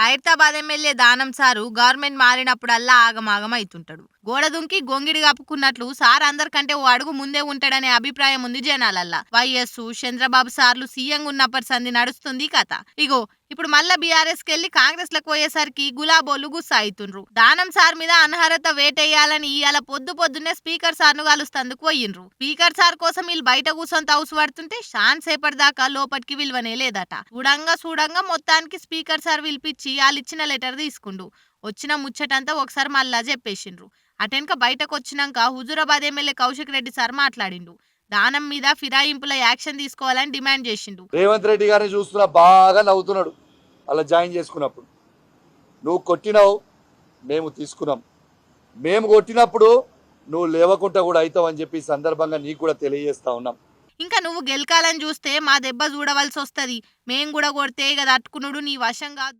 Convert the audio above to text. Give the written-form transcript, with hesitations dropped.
Khairatabad MLA దానం sir government మారినప్పుడల్లా ఆగమాగం అవుతుంటాడు. గోడ దుంకి గొంగిడి కప్పుకున్నట్లు సార్ అందరికంటే ఓ అడుగు ముందే ఉంటాడనే అభిప్రాయం ఉంది జనాలల్లా. వైఎస్ చంద్రబాబు సార్లు సీఎం ఉన్నప్పటి సంది నడుస్తుంది కథ. ఇగో ఇప్పుడు మళ్ళా బీఆర్ఎస్ కెళ్లి కాంగ్రెస్ లకు పోయేసరికి గులాబోలు గుస్సా అవుతుండ్రు. దానం సార్ మీద అనర్హత వేటేయాలని ఇవాళ పొద్దున్నే స్పీకర్ సార్ ను కలుస్తందుకు పోయిండ్రు. స్పీకర్ సార్ కోసం వీళ్ళు బయట కూర్చొని తౌసు పడుతుంటే షాన్ సేపటి దాకా లోపలికి విలువనే లేదట. చూడంగా మొత్తానికి స్పీకర్ సార్ పిలిపించి వాళ్ళు ఇచ్చిన లెటర్ తీసుకుండు. వచ్చిన ముచ్చటంతా ఒకసారి మళ్ళా చెప్పేసిండ్రు. అటెనక బయటకు వచ్చినాక హుజూరాబాద్ ఎమ్మెల్యే కౌశిక్ రెడ్డి సార్ మాట్లాడిండు. దానం మీద ఫిరాయింపుల యాక్షన్ తీసుకోవాలని డిమాండ్ చేసిండు. రేవంత్ రెడ్డి గారిని చూస్తున్నా బాగా నవ్వుతున్నాడు. అలా జాయిన్ చేసుకున్నప్పుడు నువ్వు కొట్టినావు, మేము తీసుకున్నాం. మేము కొట్టినప్పుడు నువ్వు లేవకుండా కూడా అవుతావు అని చెప్పి సందర్భంగా నీకు కూడా తెలియజేస్తా ఉన్నాం. ఇంకా నువ్వు గెలకాలని చూస్తే మా దెబ్బ చూడవలసి వస్తుంది. మేం కూడా కొడితే కదా అట్టుకునుడు నీ వశం కాదు.